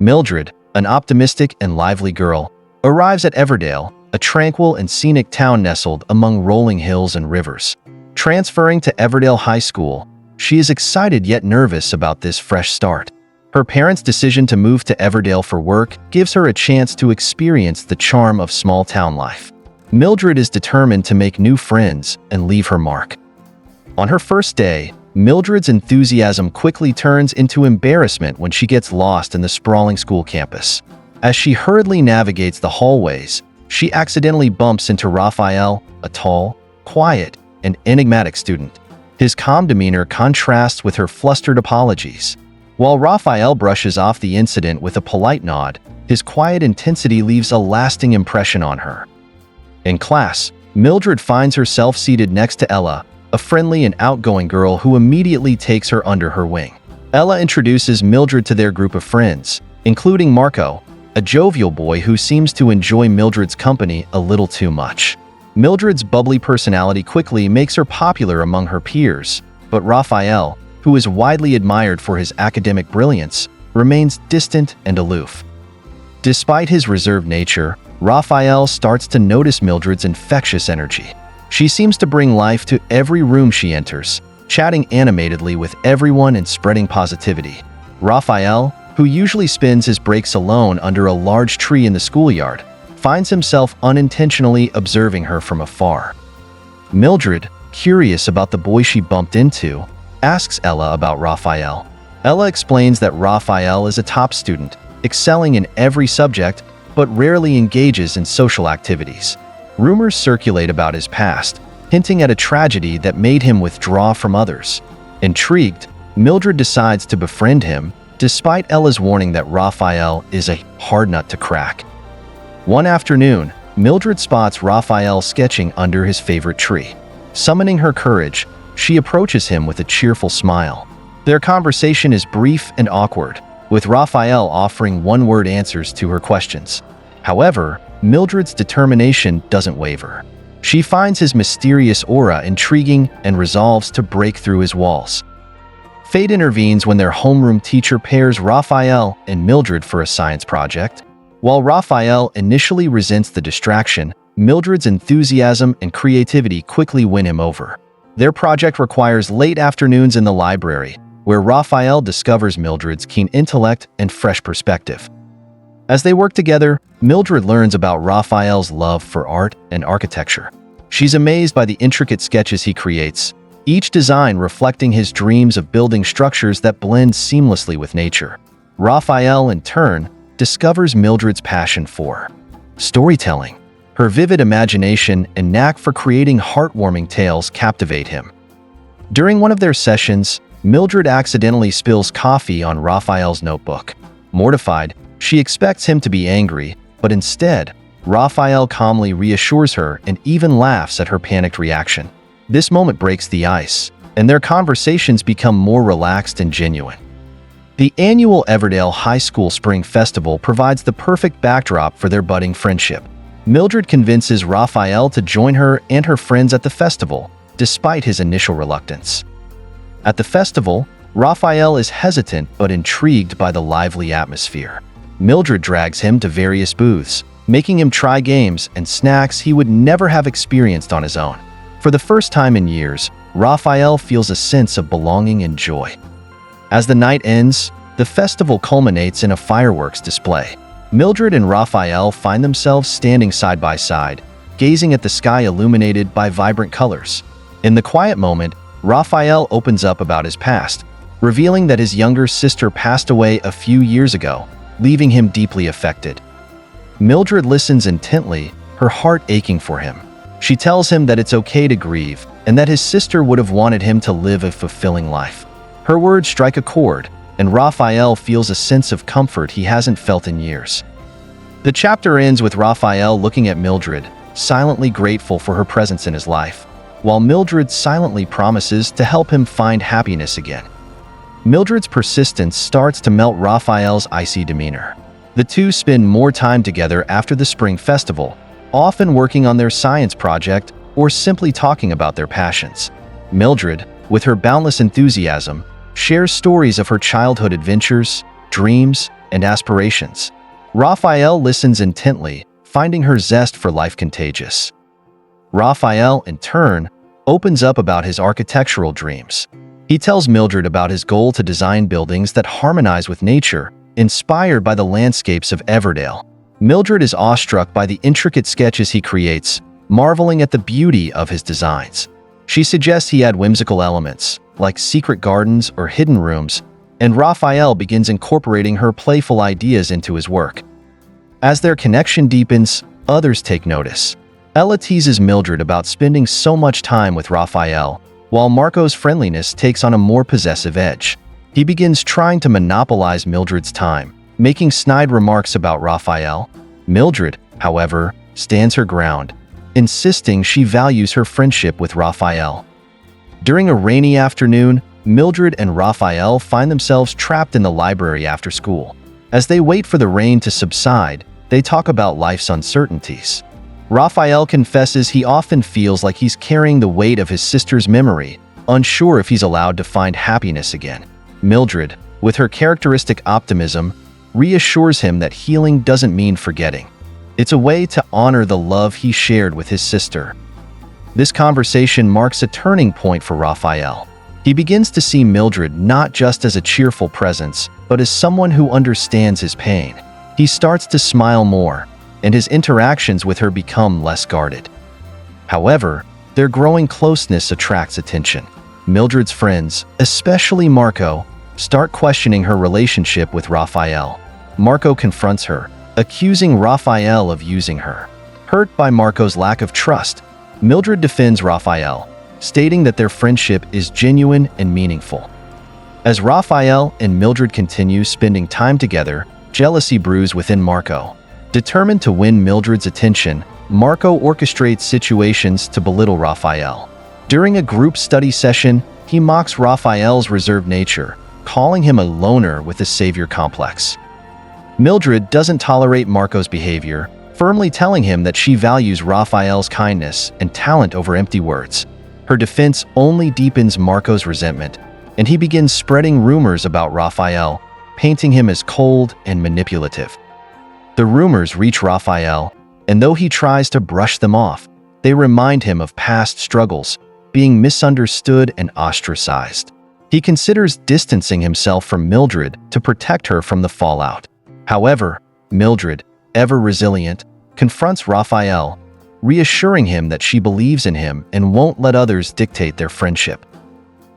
Mildred, an optimistic and lively girl, arrives at Everdale, a tranquil and scenic town nestled among rolling hills and rivers. Transferring to Everdale High School, she is excited yet nervous about this fresh start. Her parents' decision to move to Everdale for work gives her a chance to experience the charm of small-town life. Mildred is determined to make new friends and leave her mark. On her first day, Mildred's enthusiasm quickly turns into embarrassment when she gets lost in the sprawling school campus. As she hurriedly navigates the hallways, she accidentally bumps into Rafael, a tall, quiet, and enigmatic student. His calm demeanor contrasts with her flustered apologies. While Rafael brushes off the incident with a polite nod, his quiet intensity leaves a lasting impression on her. In class, Mildred finds herself seated next to Ella, a friendly and outgoing girl who immediately takes her under her wing. Ella introduces Mildred to their group of friends, including Marco, a jovial boy who seems to enjoy Mildred's company a little too much. Mildred's bubbly personality quickly makes her popular among her peers, but Rafael, who is widely admired for his academic brilliance, remains distant and aloof. Despite his reserved nature, Rafael starts to notice Mildred's infectious energy. She seems to bring life to every room she enters, chatting animatedly with everyone and spreading positivity. Rafael, who usually spends his breaks alone under a large tree in the schoolyard, finds himself unintentionally observing her from afar. Mildred, curious about the boy she bumped into, asks Ella about Rafael. Ella explains that Rafael is a top student, excelling in every subject, but rarely engages in social activities. Rumors circulate about his past, hinting at a tragedy that made him withdraw from others. Intrigued, Mildred decides to befriend him, despite Ella's warning that Rafael is a hard nut to crack. One afternoon, Mildred spots Rafael sketching under his favorite tree. Summoning her courage, she approaches him with a cheerful smile. Their conversation is brief and awkward, with Rafael offering one-word answers to her questions. However, Mildred's determination doesn't waver. She finds his mysterious aura intriguing and resolves to break through his walls. Fate intervenes when their homeroom teacher pairs Rafael and Mildred for a science project. While Rafael initially resents the distraction, Mildred's enthusiasm and creativity quickly win him over. Their project requires late afternoons in the library, where Rafael discovers Mildred's keen intellect and fresh perspective. As they work together, Mildred learns about Rafael's love for art and architecture. She's amazed by the intricate sketches he creates, each design reflecting his dreams of building structures that blend seamlessly with nature. Rafael, in turn, discovers Mildred's passion for storytelling. Her vivid imagination and knack for creating heartwarming tales captivate him. During one of their sessions, Mildred accidentally spills coffee on Rafael's notebook. Mortified, she expects him to be angry, but instead, Rafael calmly reassures her and even laughs at her panicked reaction. This moment breaks the ice, and their conversations become more relaxed and genuine. The annual Everdale High School Spring Festival provides the perfect backdrop for their budding friendship. Mildred convinces Rafael to join her and her friends at the festival, despite his initial reluctance. At the festival, Rafael is hesitant but intrigued by the lively atmosphere. Mildred drags him to various booths, making him try games and snacks he would never have experienced on his own. For the first time in years, Rafael feels a sense of belonging and joy. As the night ends, the festival culminates in a fireworks display. Mildred and Rafael find themselves standing side by side, gazing at the sky illuminated by vibrant colors. In the quiet moment, Rafael opens up about his past, revealing that his younger sister passed away a few years ago, leaving him deeply affected. Mildred listens intently, her heart aching for him. She tells him that it's okay to grieve and that his sister would have wanted him to live a fulfilling life. Her words strike a chord, and Rafael feels a sense of comfort he hasn't felt in years. The chapter ends with Rafael looking at Mildred, silently grateful for her presence in his life, while Mildred silently promises to help him find happiness again. Mildred's persistence starts to melt Rafael's icy demeanor. The two spend more time together after the spring festival, often working on their science project or simply talking about their passions. Mildred, with her boundless enthusiasm, shares stories of her childhood adventures, dreams, and aspirations. Rafael listens intently, finding her zest for life contagious. Rafael, in turn, opens up about his architectural dreams. He tells Mildred about his goal to design buildings that harmonize with nature, inspired by the landscapes of Everdale. Mildred is awestruck by the intricate sketches he creates, marveling at the beauty of his designs. She suggests he add whimsical elements, like secret gardens or hidden rooms, and Rafael begins incorporating her playful ideas into his work. As their connection deepens, others take notice. Ella teases Mildred about spending so much time with Rafael, while Marco's friendliness takes on a more possessive edge. He begins trying to monopolize Mildred's time, making snide remarks about Rafael. Mildred, however, stands her ground, insisting she values her friendship with Rafael. During a rainy afternoon, Mildred and Rafael find themselves trapped in the library after school. As they wait for the rain to subside, they talk about life's uncertainties. Rafael confesses he often feels like he's carrying the weight of his sister's memory, unsure if he's allowed to find happiness again. Mildred, with her characteristic optimism, reassures him that healing doesn't mean forgetting. It's a way to honor the love he shared with his sister. This conversation marks a turning point for Rafael. He begins to see Mildred not just as a cheerful presence, but as someone who understands his pain. He starts to smile more, and his interactions with her become less guarded. However, their growing closeness attracts attention. Mildred's friends, especially Marco, start questioning her relationship with Rafael. Marco confronts her, accusing Rafael of using her. Hurt by Marco's lack of trust, Mildred defends Rafael, stating that their friendship is genuine and meaningful. As Rafael and Mildred continue spending time together, jealousy brews within Marco. Determined to win Mildred's attention, Marco orchestrates situations to belittle Rafael. During a group study session, he mocks Rafael's reserved nature, calling him a loner with a savior complex. Mildred doesn't tolerate Marco's behavior, firmly telling him that she values Rafael's kindness and talent over empty words. Her defense only deepens Marco's resentment, and he begins spreading rumors about Rafael, painting him as cold and manipulative. The rumors reach Rafael, and though he tries to brush them off, they remind him of past struggles, being misunderstood and ostracized. He considers distancing himself from Mildred to protect her from the fallout. However, Mildred, ever resilient, confronts Rafael, reassuring him that she believes in him and won't let others dictate their friendship.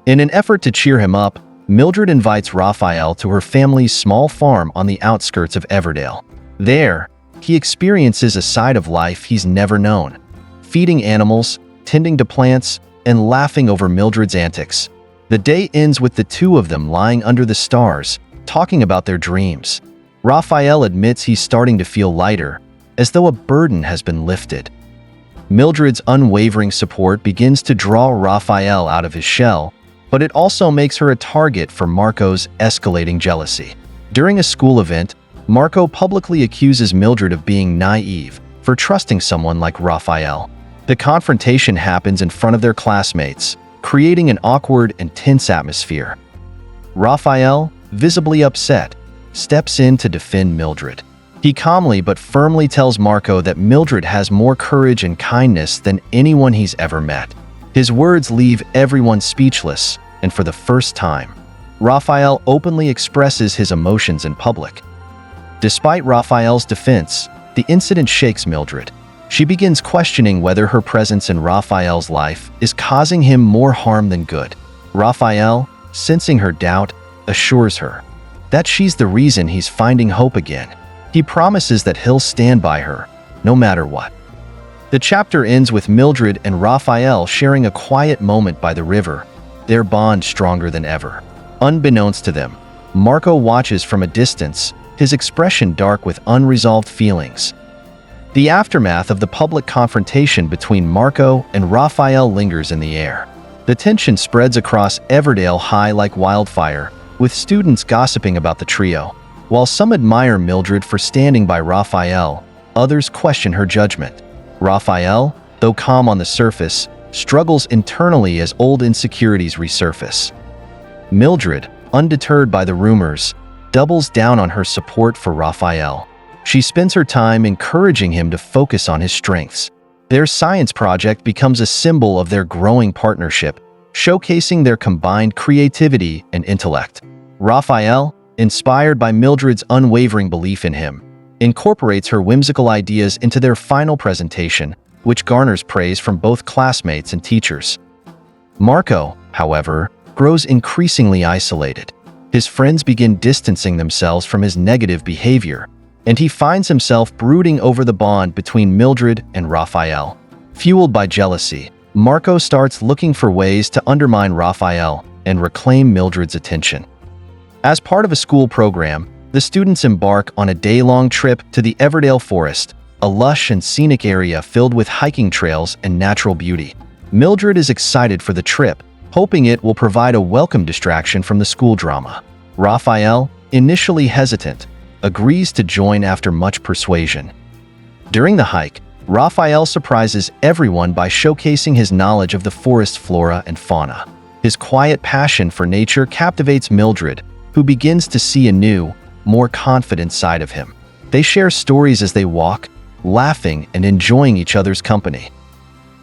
In an effort to cheer him up, Mildred invites Rafael to her family's small farm on the outskirts of Everdale. There, he experiences a side of life he's never known, feeding animals, tending to plants, and laughing over Mildred's antics. The day ends with the two of them lying under the stars, talking about their dreams. Rafael admits he's starting to feel lighter, as though a burden has been lifted. Mildred's unwavering support begins to draw Rafael out of his shell, but it also makes her a target for Marco's escalating jealousy. During a school event, Marco publicly accuses Mildred of being naive for trusting someone like Rafael. The confrontation happens in front of their classmates, creating an awkward and tense atmosphere. Rafael, visibly upset, steps in to defend Mildred. He calmly but firmly tells Marco that Mildred has more courage and kindness than anyone he's ever met. His words leave everyone speechless, and for the first time, Rafael openly expresses his emotions in public. Despite Rafael's defense, the incident shakes Mildred. She begins questioning whether her presence in Rafael's life is causing him more harm than good. Rafael, sensing her doubt, assures her that she's the reason he's finding hope again. He promises that he'll stand by her, no matter what. The chapter ends with Mildred and Rafael sharing a quiet moment by the river, their bond stronger than ever. Unbeknownst to them, Marco watches from a distance, his expression dark with unresolved feelings. The aftermath of the public confrontation between Marco and Rafael lingers in the air. The tension spreads across Everdale High like wildfire, with students gossiping about the trio. While some admire Mildred for standing by Rafael, others question her judgment. Rafael, though calm on the surface, struggles internally as old insecurities resurface. Mildred, undeterred by the rumors, doubles down on her support for Rafael. She spends her time encouraging him to focus on his strengths. Their science project becomes a symbol of their growing partnership, showcasing their combined creativity and intellect. Rafael, inspired by Mildred's unwavering belief in him, incorporates her whimsical ideas into their final presentation, which garners praise from both classmates and teachers. Marco, however, grows increasingly isolated. His friends begin distancing themselves from his negative behavior, and he finds himself brooding over the bond between Mildred and Rafael. Fueled by jealousy, Marco starts looking for ways to undermine Rafael and reclaim Mildred's attention. As part of a school program, the students embark on a day-long trip to the Everdale forest, a lush and scenic area filled with hiking trails and natural beauty. Mildred is excited for the trip, hoping it will provide a welcome distraction from the school drama. Rafael, initially hesitant, agrees to join after much persuasion. During the hike, Rafael surprises everyone by showcasing his knowledge of the forest flora and fauna. His quiet passion for nature captivates Mildred, who begins to see a new, more confident side of him. They share stories as they walk, laughing and enjoying each other's company.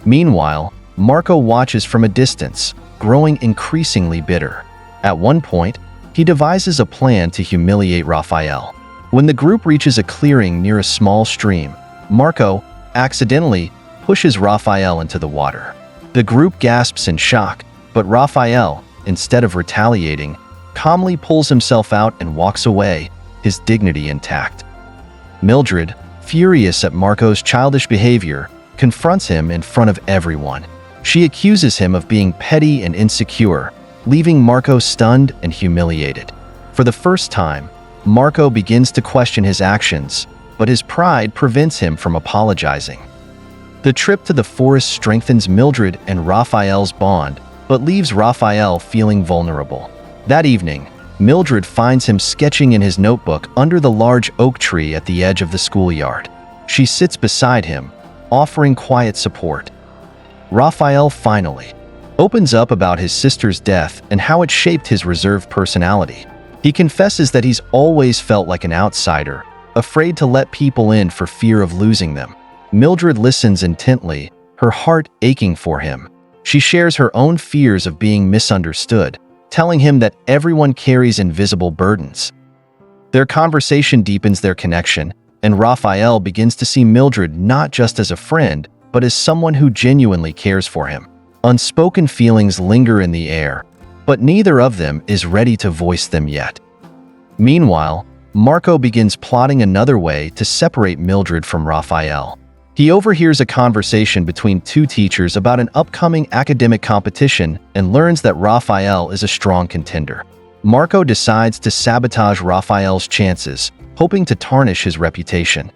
Meanwhile, Marco watches from a distance, growing increasingly bitter. At one point, he devises a plan to humiliate Rafael. When the group reaches a clearing near a small stream, Marco accidentally pushes Rafael into the water. The group gasps in shock, but Rafael, instead of retaliating, calmly pulls himself out and walks away, his dignity intact. Mildred, furious at Marco's childish behavior, confronts him in front of everyone. She accuses him of being petty and insecure, leaving Marco stunned and humiliated. For the first time, Marco begins to question his actions, but his pride prevents him from apologizing. The trip to the forest strengthens Mildred and Rafael's bond, but leaves Rafael feeling vulnerable. That evening, Mildred finds him sketching in his notebook under the large oak tree at the edge of the schoolyard. She sits beside him, offering quiet support. Rafael finally opens up about his sister's death and how it shaped his reserved personality. He confesses that he's always felt like an outsider, afraid to let people in for fear of losing them. Mildred listens intently, her heart aching for him. She shares her own fears of being misunderstood, telling him that everyone carries invisible burdens. Their conversation deepens their connection, and Rafael begins to see Mildred not just as a friend, but as someone who genuinely cares for him. Unspoken feelings linger in the air, but neither of them is ready to voice them yet. Meanwhile, Marco begins plotting another way to separate Mildred from Rafael. He overhears a conversation between two teachers about an upcoming academic competition and learns that Rafael is a strong contender. Marco decides to sabotage Rafael's chances, hoping to tarnish his reputation.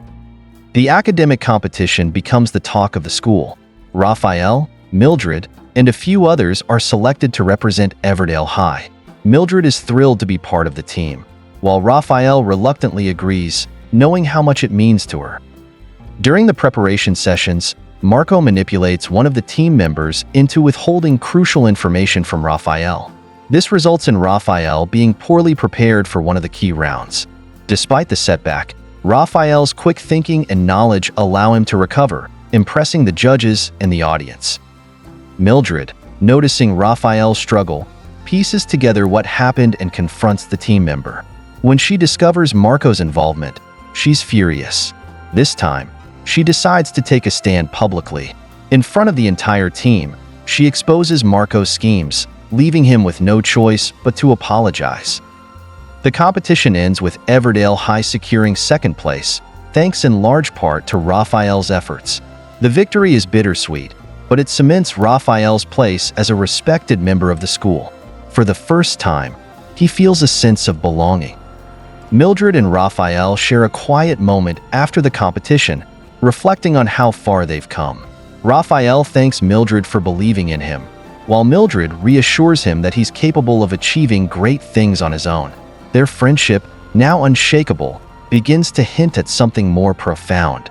The academic competition becomes the talk of the school. Rafael, Mildred, and a few others are selected to represent Everdale High. Mildred is thrilled to be part of the team, while Rafael reluctantly agrees, knowing how much it means to her. During the preparation sessions, Marco manipulates one of the team members into withholding crucial information from Rafael. This results in Rafael being poorly prepared for one of the key rounds. Despite the setback, Rafael's quick thinking and knowledge allow him to recover, impressing the judges and the audience. Mildred, noticing Rafael's struggle, pieces together what happened and confronts the team member. When she discovers Marco's involvement, she's furious. This time, she decides to take a stand publicly. In front of the entire team, she exposes Marco's schemes, leaving him with no choice but to apologize. The competition ends with Everdale High securing second place, thanks in large part to Rafael's efforts. The victory is bittersweet, but it cements Rafael's place as a respected member of the school. For the first time, he feels a sense of belonging. Mildred and Rafael share a quiet moment after the competition, reflecting on how far they've come. Rafael thanks Mildred for believing in him, while Mildred reassures him that he's capable of achieving great things on his own. Their friendship, now unshakable, begins to hint at something more profound.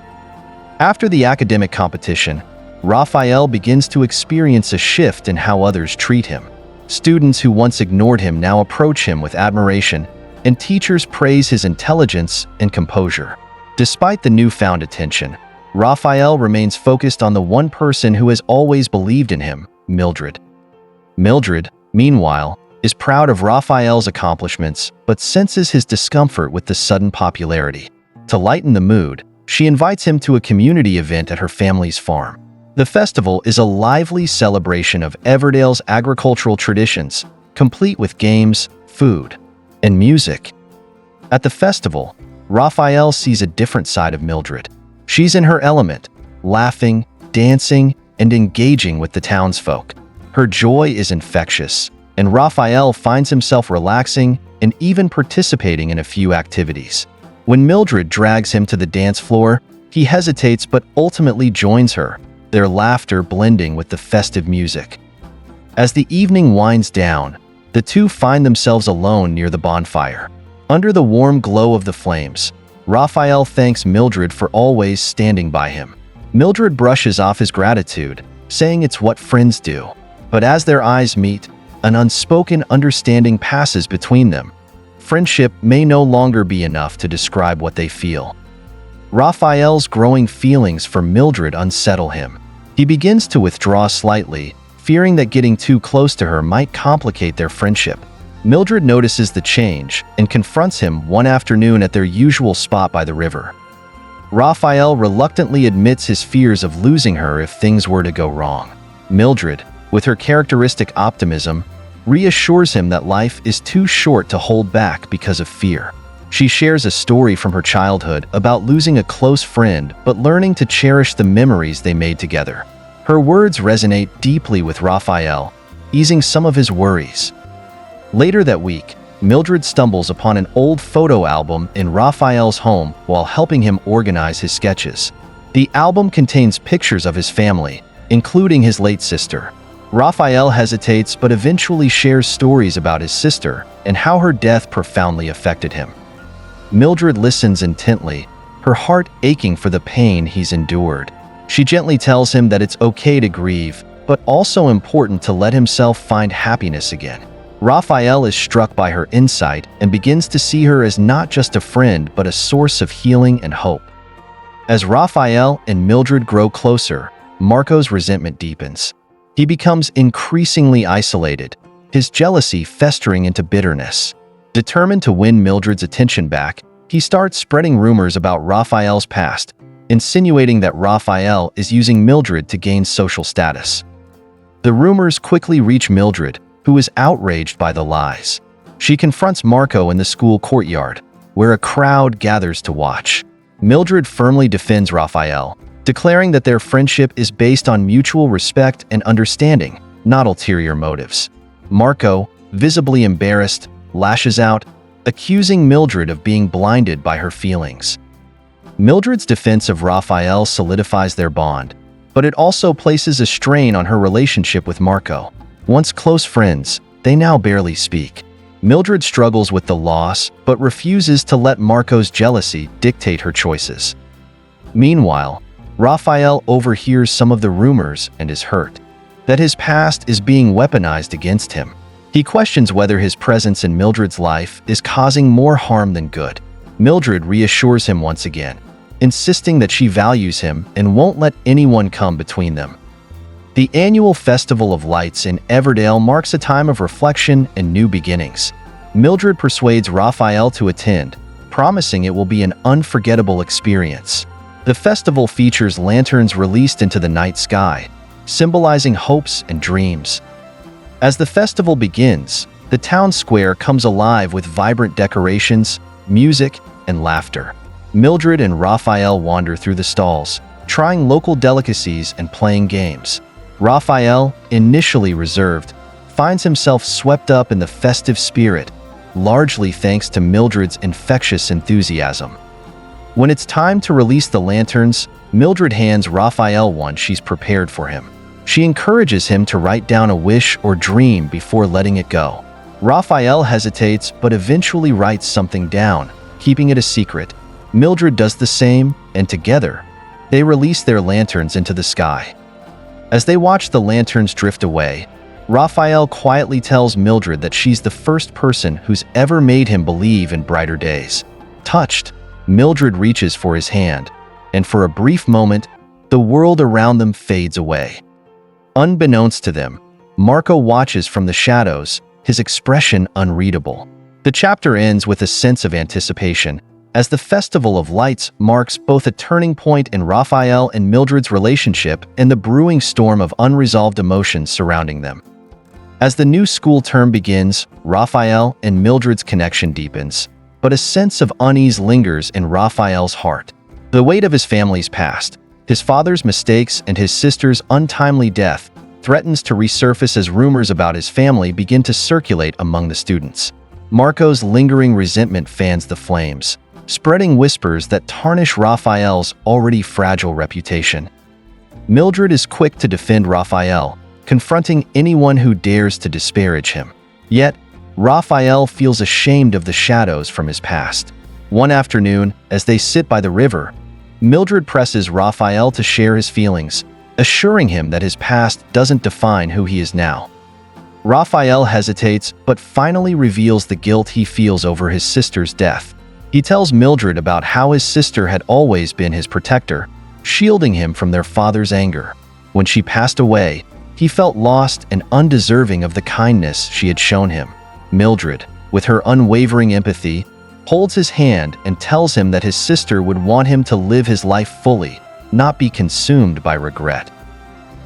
After the academic competition, Rafael begins to experience a shift in how others treat him. Students who once ignored him now approach him with admiration, and teachers praise his intelligence and composure. Despite the newfound attention, Rafael remains focused on the one person who has always believed in him, Mildred. Mildred, meanwhile, is proud of Rafael's accomplishments but senses his discomfort with the sudden popularity. To lighten the mood, she invites him to a community event at her family's farm. The festival is a lively celebration of Everdale's agricultural traditions, complete with games, food, and music. At the festival, Rafael sees a different side of Mildred. She's in her element, laughing, dancing, and engaging with the townsfolk. Her joy is infectious, and Rafael finds himself relaxing and even participating in a few activities. When Mildred drags him to the dance floor, he hesitates but ultimately joins her, their laughter blending with the festive music. As the evening winds down, the two find themselves alone near the bonfire. Under the warm glow of the flames, Rafael thanks Mildred for always standing by him. Mildred brushes off his gratitude, saying it's what friends do. But as their eyes meet, an unspoken understanding passes between them. Friendship may no longer be enough to describe what they feel. Rafael's growing feelings for Mildred unsettle him. He begins to withdraw slightly, fearing that getting too close to her might complicate their friendship. Mildred notices the change and confronts him one afternoon at their usual spot by the river. Rafael reluctantly admits his fears of losing her if things were to go wrong. Mildred, with her characteristic optimism, reassures him that life is too short to hold back because of fear. She shares a story from her childhood about losing a close friend but learning to cherish the memories they made together. Her words resonate deeply with Rafael, easing some of his worries. Later that week, Mildred stumbles upon an old photo album in Rafael's home while helping him organize his sketches. The album contains pictures of his family, including his late sister. Rafael hesitates but eventually shares stories about his sister and how her death profoundly affected him. Mildred listens intently, her heart aching for the pain he's endured. She gently tells him that it's okay to grieve, but also important to let himself find happiness again. Rafael is struck by her insight and begins to see her as not just a friend but a source of healing and hope. As Rafael and Mildred grow closer, Marco's resentment deepens. He becomes increasingly isolated, his jealousy festering into bitterness. Determined to win Mildred's attention back, he starts spreading rumors about Rafael's past, insinuating that Rafael is using Mildred to gain social status. The rumors quickly reach Mildred, who is outraged by the lies. She confronts Marco in the school courtyard, where a crowd gathers to watch. Mildred firmly defends Rafael, declaring that their friendship is based on mutual respect and understanding, not ulterior motives. Marco, visibly embarrassed, lashes out, accusing Mildred of being blinded by her feelings. Mildred's defense of Rafael solidifies their bond, but it also places a strain on her relationship with Marco. Once close friends, they now barely speak. Mildred struggles with the loss, but refuses to let Marco's jealousy dictate her choices. Meanwhile, Rafael overhears some of the rumors and is hurt that his past is being weaponized against him. He questions whether his presence in Mildred's life is causing more harm than good. Mildred reassures him once again, insisting that she values him and won't let anyone come between them. The annual Festival of Lights in Everdale marks a time of reflection and new beginnings. Mildred persuades Rafael to attend, promising it will be an unforgettable experience. The festival features lanterns released into the night sky, symbolizing hopes and dreams. As the festival begins, the town square comes alive with vibrant decorations, music, and laughter. Mildred and Rafael wander through the stalls, trying local delicacies and playing games. Rafael, initially reserved, finds himself swept up in the festive spirit, largely thanks to Mildred's infectious enthusiasm. When it's time to release the lanterns, Mildred hands Rafael one she's prepared for him. She encourages him to write down a wish or dream before letting it go. Rafael hesitates but eventually writes something down, keeping it a secret. Mildred does the same, and together, they release their lanterns into the sky. As they watch the lanterns drift away, Rafael quietly tells Mildred that she's the first person who's ever made him believe in brighter days. Touched, Mildred reaches for his hand, and for a brief moment, the world around them fades away. Unbeknownst to them, Marco watches from the shadows, his expression unreadable. The chapter ends with a sense of anticipation, as the Festival of Lights marks both a turning point in Rafael and Mildred's relationship and the brewing storm of unresolved emotions surrounding them. As the new school term begins, Rafael and Mildred's connection deepens, but a sense of unease lingers in Rafael's heart. The weight of his family's past, his father's mistakes and his sister's untimely death, threatens to resurface as rumors about his family begin to circulate among the students. Marco's lingering resentment fans the flames, spreading whispers that tarnish Rafael's already fragile reputation. Mildred is quick to defend Rafael, confronting anyone who dares to disparage him. Yet, Rafael feels ashamed of the shadows from his past. One afternoon, as they sit by the river, Mildred presses Rafael to share his feelings, assuring him that his past doesn't define who he is now. Rafael hesitates, but finally reveals the guilt he feels over his sister's death. He tells Mildred about how his sister had always been his protector, shielding him from their father's anger. When she passed away, he felt lost and undeserving of the kindness she had shown him. Mildred, with her unwavering empathy, holds his hand and tells him that his sister would want him to live his life fully, not be consumed by regret.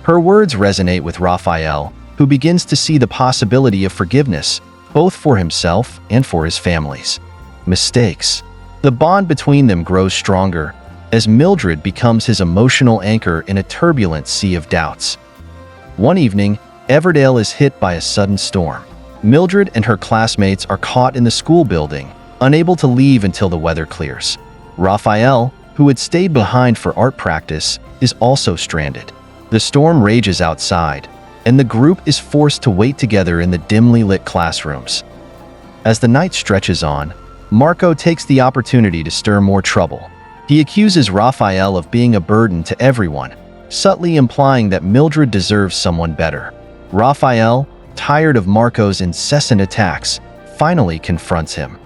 Her words resonate with Rafael, who begins to see the possibility of forgiveness, both for himself and for his families. Mistakes. The bond between them grows stronger, as Mildred becomes his emotional anchor in a turbulent sea of doubts. One evening, Everdale is hit by a sudden storm. Mildred and her classmates are caught in the school building, unable to leave until the weather clears. Rafael, who had stayed behind for art practice, is also stranded. The storm rages outside, and the group is forced to wait together in the dimly lit classrooms. As the night stretches on, Marco takes the opportunity to stir more trouble. He accuses Rafael of being a burden to everyone, subtly implying that Mildred deserves someone better. Rafael, tired of Marco's incessant attacks, finally confronts him.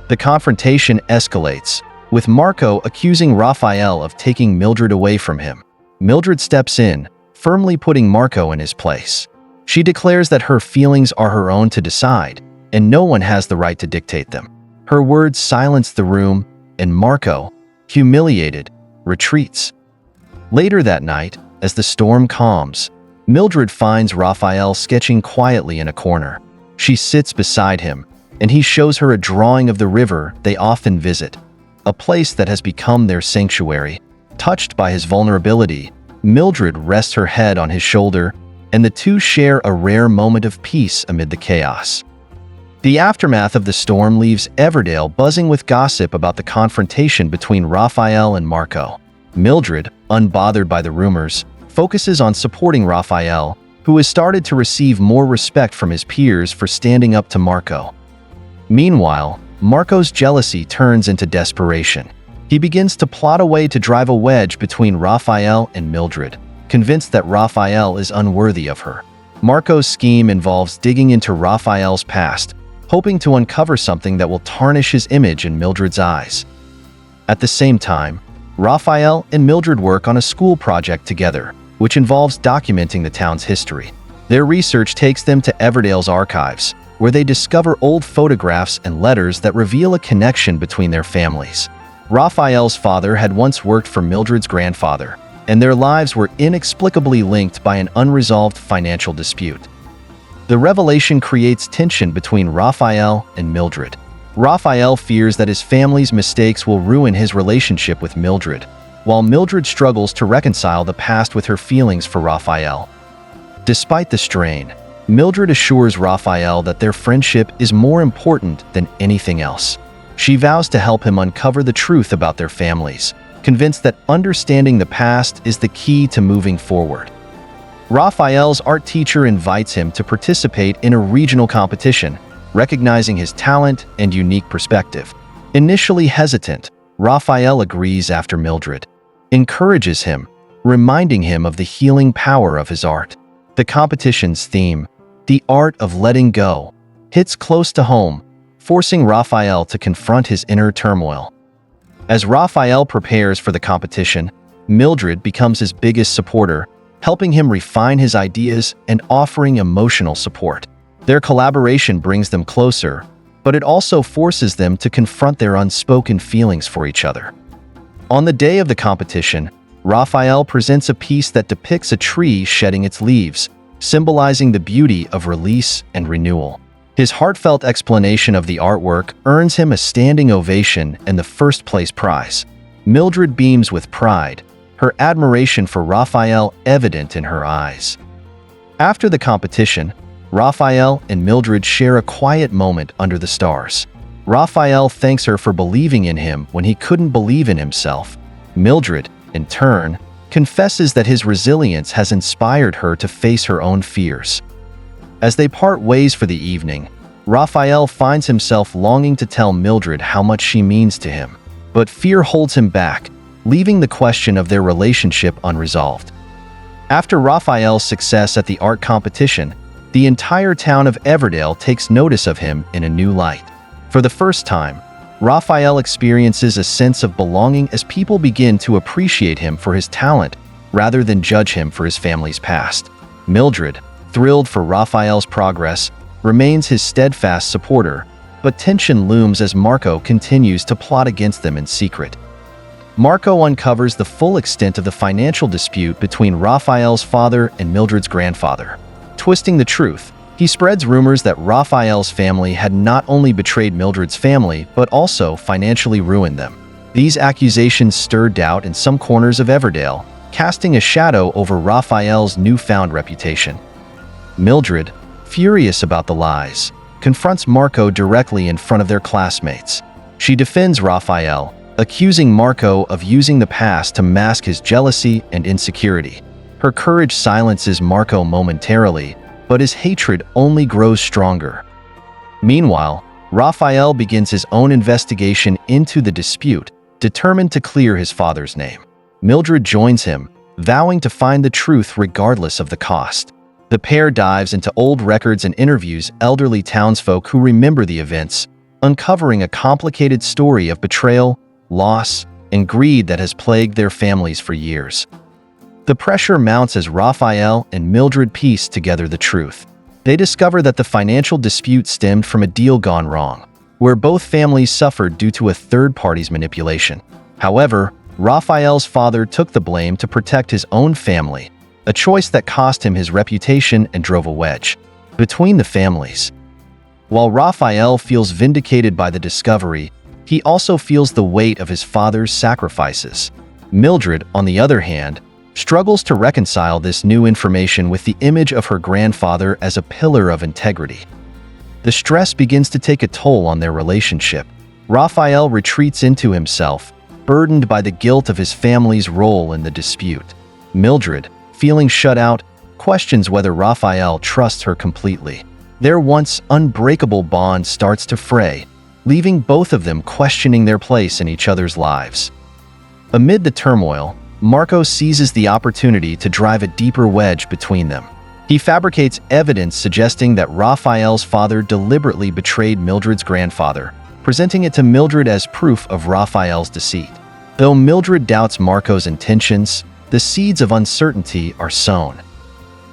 The confrontation escalates, with Marco accusing Rafael of taking Mildred away from him. Mildred steps in, firmly putting Marco in his place. She declares that her feelings are her own to decide, and no one has the right to dictate them. Her words silence the room, and Marco, humiliated, retreats. Later that night, as the storm calms, Mildred finds Rafael sketching quietly in a corner. She sits beside him, and he shows her a drawing of the river they often visit, a place that has become their sanctuary. Touched by his vulnerability, Mildred rests her head on his shoulder, and the two share a rare moment of peace amid the chaos. The aftermath of the storm leaves Everdale buzzing with gossip about the confrontation between Rafael and Marco. Mildred, unbothered by the rumors, focuses on supporting Rafael, who has started to receive more respect from his peers for standing up to Marco. Meanwhile, Marco's jealousy turns into desperation. He begins to plot a way to drive a wedge between Rafael and Mildred, convinced that Rafael is unworthy of her. Marco's scheme involves digging into Rafael's past, hoping to uncover something that will tarnish his image in Mildred's eyes. At the same time, Rafael and Mildred work on a school project together, which involves documenting the town's history. Their research takes them to Everdale's archives, where they discover old photographs and letters that reveal a connection between their families. Rafael's father had once worked for Mildred's grandfather, and their lives were inexplicably linked by an unresolved financial dispute. The revelation creates tension between Rafael and Mildred. Rafael fears that his family's mistakes will ruin his relationship with Mildred, while Mildred struggles to reconcile the past with her feelings for Rafael. Despite the strain, Mildred assures Rafael that their friendship is more important than anything else. She vows to help him uncover the truth about their families, convinced that understanding the past is the key to moving forward. Rafael's art teacher invites him to participate in a regional competition, recognizing his talent and unique perspective. Initially hesitant, Rafael agrees after Mildred encourages him, reminding him of the healing power of his art. The competition's theme, The art of letting go hits close to home, forcing Rafael to confront his inner turmoil. As Rafael prepares for the competition, Mildred becomes his biggest supporter, helping him refine his ideas and offering emotional support. Their collaboration brings them closer, but it also forces them to confront their unspoken feelings for each other. On the day of the competition, Rafael presents a piece that depicts a tree shedding its leaves, symbolizing the beauty of release and renewal. His heartfelt explanation of the artwork earns him a standing ovation and the first-place prize. Mildred beams with pride, her admiration for Rafael evident in her eyes. After the competition, Rafael and Mildred share a quiet moment under the stars. Rafael thanks her for believing in him when he couldn't believe in himself. Mildred, in turn, confesses that his resilience has inspired her to face her own fears. As they part ways for the evening, Rafael finds himself longing to tell Mildred how much she means to him, but fear holds him back, leaving the question of their relationship unresolved. After Rafael's success at the art competition, the entire town of Everdale takes notice of him in a new light. For the first time, Rafael experiences a sense of belonging as people begin to appreciate him for his talent rather than judge him for his family's past. Mildred, thrilled for Rafael's progress, remains his steadfast supporter, but tension looms as Marco continues to plot against them in secret. Marco uncovers the full extent of the financial dispute between Rafael's father and Mildred's grandfather. Twisting the truth, he spreads rumors that Rafael's family had not only betrayed Mildred's family, but also financially ruined them. These accusations stir doubt in some corners of Everdale, casting a shadow over Rafael's newfound reputation. Mildred, furious about the lies, confronts Marco directly in front of their classmates. She defends Rafael, accusing Marco of using the past to mask his jealousy and insecurity. Her courage silences Marco momentarily, but his hatred only grows stronger. Meanwhile, Rafael begins his own investigation into the dispute, determined to clear his father's name. Mildred joins him, vowing to find the truth regardless of the cost. The pair dives into old records and interviews elderly townsfolk who remember the events, uncovering a complicated story of betrayal, loss, and greed that has plagued their families for years. The pressure mounts as Rafael and Mildred piece together the truth. They discover that the financial dispute stemmed from a deal gone wrong, where both families suffered due to a third party's manipulation. However, Rafael's father took the blame to protect his own family, a choice that cost him his reputation and drove a wedge between the families. While Rafael feels vindicated by the discovery, he also feels the weight of his father's sacrifices. Mildred, on the other hand, struggles to reconcile this new information with the image of her grandfather as a pillar of integrity. The stress begins to take a toll on their relationship. Rafael retreats into himself, burdened by the guilt of his family's role in the dispute. Mildred, feeling shut out, questions whether Rafael trusts her completely. Their once unbreakable bond starts to fray, leaving both of them questioning their place in each other's lives. Amid the turmoil, Marco seizes the opportunity to drive a deeper wedge between them. He fabricates evidence suggesting that Rafael's father deliberately betrayed Mildred's grandfather, presenting it to Mildred as proof of Rafael's deceit. Though Mildred doubts Marco's intentions, the seeds of uncertainty are sown.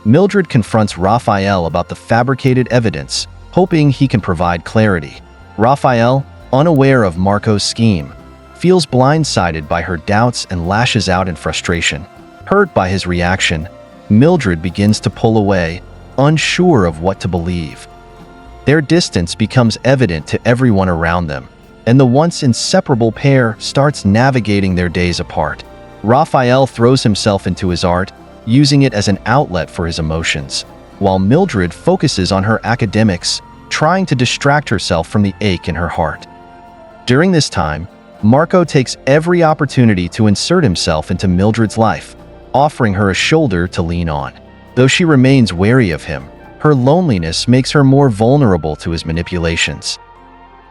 Mildred confronts Rafael about the fabricated evidence, hoping he can provide clarity. Rafael, unaware of Marco's scheme, feels blindsided by her doubts and lashes out in frustration. Hurt by his reaction, Mildred begins to pull away, unsure of what to believe. Their distance becomes evident to everyone around them, and the once inseparable pair starts navigating their days apart. Rafael throws himself into his art, using it as an outlet for his emotions, while Mildred focuses on her academics, trying to distract herself from the ache in her heart. During this time, Marco takes every opportunity to insert himself into Mildred's life, offering her a shoulder to lean on. Though she remains wary of him, her loneliness makes her more vulnerable to his manipulations.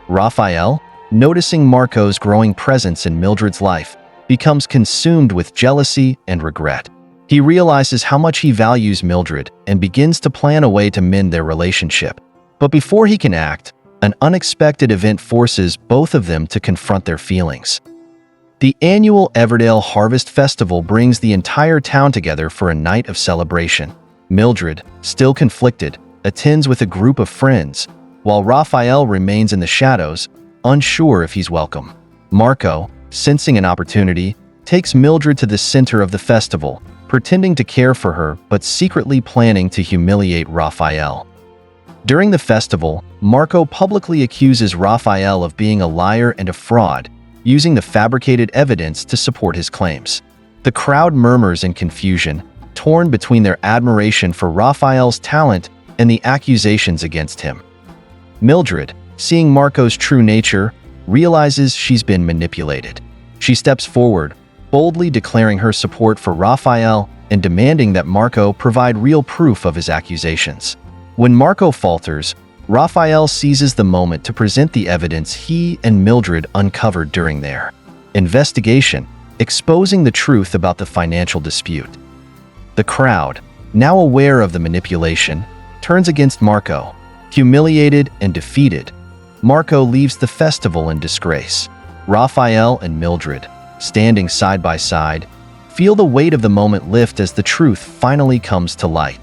Rafael, noticing Marco's growing presence in Mildred's life, becomes consumed with jealousy and regret. He realizes how much he values Mildred and begins to plan a way to mend their relationship. But before he can act, an unexpected event forces both of them to confront their feelings. The annual Everdale Harvest Festival brings the entire town together for a night of celebration. Mildred, still conflicted, attends with a group of friends, while Rafael remains in the shadows, unsure if he's welcome. Marco, sensing an opportunity, takes Mildred to the center of the festival, pretending to care for her but secretly planning to humiliate Rafael. During the festival, Marco publicly accuses Rafael of being a liar and a fraud, using the fabricated evidence to support his claims. The crowd murmurs in confusion, torn between their admiration for Rafael's talent and the accusations against him. Mildred, seeing Marco's true nature, realizes she's been manipulated. She steps forward, boldly declaring her support for Rafael and demanding that Marco provide real proof of his accusations. When Marco falters, Rafael seizes the moment to present the evidence he and Mildred uncovered during their investigation, exposing the truth about the financial dispute. The crowd, now aware of the manipulation, turns against Marco. Humiliated and defeated, Marco leaves the festival in disgrace. Rafael and Mildred, standing side by side, feel the weight of the moment lift as the truth finally comes to light.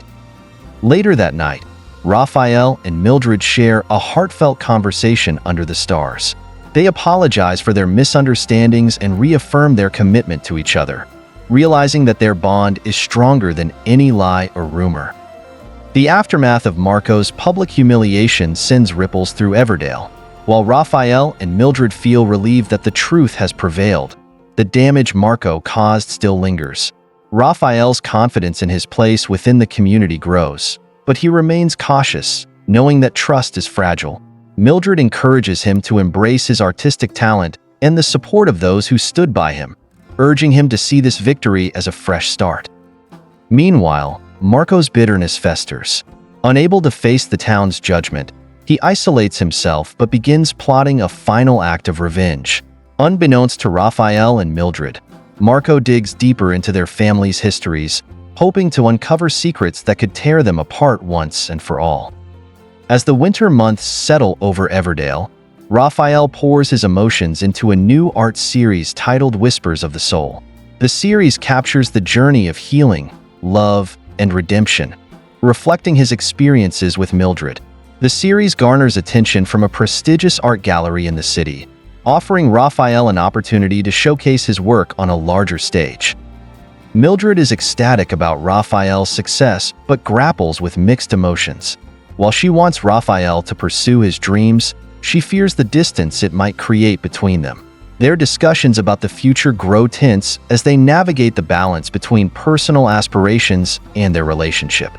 Later that night, Rafael and Mildred share a heartfelt conversation under the stars. They apologize for their misunderstandings and reaffirm their commitment to each other, realizing that their bond is stronger than any lie or rumor. The aftermath of Marco's public humiliation sends ripples through Everdale. While Rafael and Mildred feel relieved that the truth has prevailed, the damage Marco caused still lingers. Rafael's confidence in his place within the community grows, but he remains cautious, knowing that trust is fragile. Mildred encourages him to embrace his artistic talent and the support of those who stood by him, urging him to see this victory as a fresh start. Meanwhile, Marco's bitterness festers. Unable to face the town's judgment, he isolates himself but begins plotting a final act of revenge. Unbeknownst to Rafael and Mildred, Marco digs deeper into their family's histories, hoping to uncover secrets that could tear them apart once and for all. As the winter months settle over Everdale, Rafael pours his emotions into a new art series titled Whispers of the Soul. The series captures the journey of healing, love, and redemption, reflecting his experiences with Mildred. The series garners attention from a prestigious art gallery in the city, offering Rafael an opportunity to showcase his work on a larger stage. Mildred is ecstatic about Rafael's success but grapples with mixed emotions. While she wants Rafael to pursue his dreams, she fears the distance it might create between them. Their discussions about the future grow tense as they navigate the balance between personal aspirations and their relationship.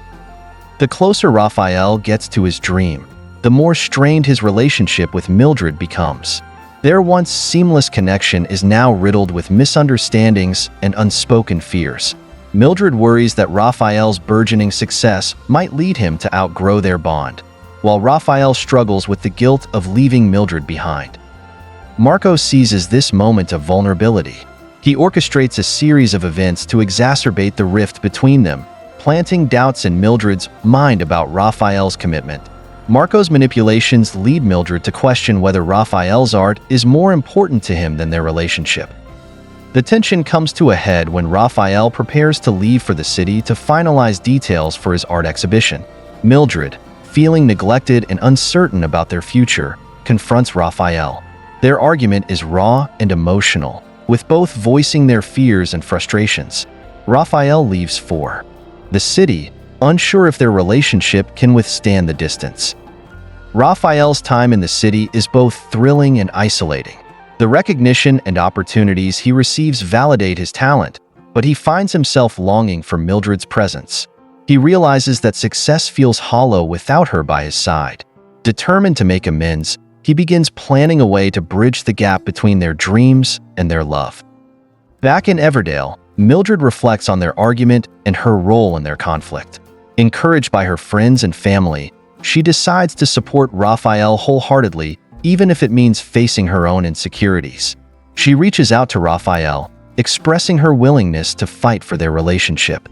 The closer Rafael gets to his dream, the more strained his relationship with Mildred becomes. Their once seamless connection is now riddled with misunderstandings and unspoken fears. Mildred worries that Rafael's burgeoning success might lead him to outgrow their bond, while Rafael struggles with the guilt of leaving Mildred behind. Marco seizes this moment of vulnerability. He orchestrates a series of events to exacerbate the rift between them, planting doubts in Mildred's mind about Rafael's commitment. Marco's manipulations lead Mildred to question whether Rafael's art is more important to him than their relationship. The tension comes to a head when Rafael prepares to leave for the city to finalize details for his art exhibition. Mildred, feeling neglected and uncertain about their future, confronts Rafael. Their argument is raw and emotional, with both voicing their fears and frustrations. Rafael leaves for the city, unsure if their relationship can withstand the distance. Rafael's time in the city is both thrilling and isolating. The recognition and opportunities he receives validate his talent, but he finds himself longing for Mildred's presence. He realizes that success feels hollow without her by his side. Determined to make amends, he begins planning a way to bridge the gap between their dreams and their love. Back in Everdale, Mildred reflects on their argument and her role in their conflict. Encouraged by her friends and family, she decides to support Rafael wholeheartedly, even if it means facing her own insecurities. She reaches out to Rafael, expressing her willingness to fight for their relationship.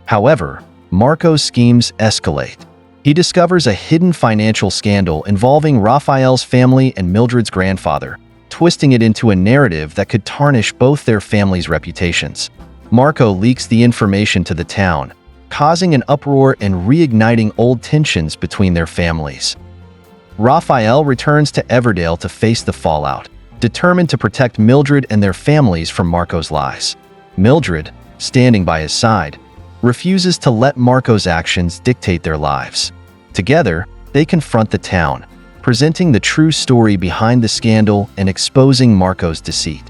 However, Marco's schemes escalate. He discovers a hidden financial scandal involving Rafael's family and Mildred's grandfather, twisting it into a narrative that could tarnish both their families' reputations. Marco leaks the information to the town, causing an uproar and reigniting old tensions between their families. Rafael returns to Everdale to face the fallout, determined to protect Mildred and their families from Marco's lies. Mildred, standing by his side, refuses to let Marco's actions dictate their lives. Together, they confront the town, presenting the true story behind the scandal and exposing Marco's deceit.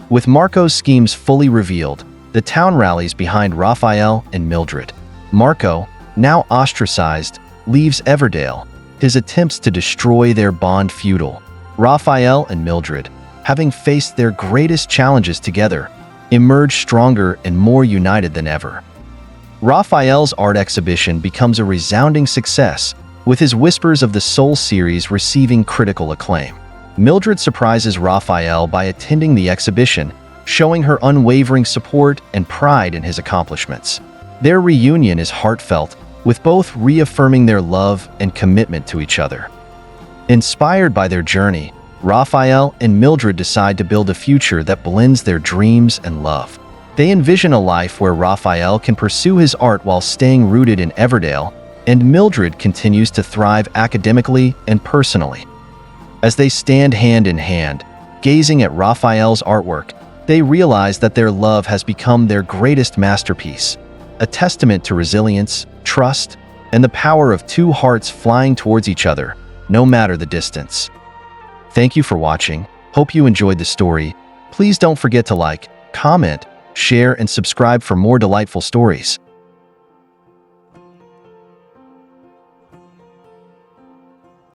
With Marco's schemes fully revealed, the town rallies behind Rafael and Mildred. Marco, now ostracized, leaves Everdale, his attempts to destroy their bond futile. Rafael and Mildred, having faced their greatest challenges together, emerge stronger and more united than ever. Rafael's art exhibition becomes a resounding success, with his Whispers of the Soul series receiving critical acclaim. Mildred surprises Rafael by attending the exhibition, showing her unwavering support and pride in his accomplishments. Their reunion is heartfelt, with both reaffirming their love and commitment to each other. Inspired by their journey, Rafael and Mildred decide to build a future that blends their dreams and love. They envision a life where Rafael can pursue his art while staying rooted in Everdale, and Mildred continues to thrive academically and personally. As they stand hand in hand, gazing at Rafael's artwork, they realize that their love has become their greatest masterpiece, a testament to resilience, trust, and the power of two hearts flying towards each other, no matter the distance. Thank you for watching. Hope you enjoyed the story. Please don't forget to like, comment, share, and subscribe for more delightful stories.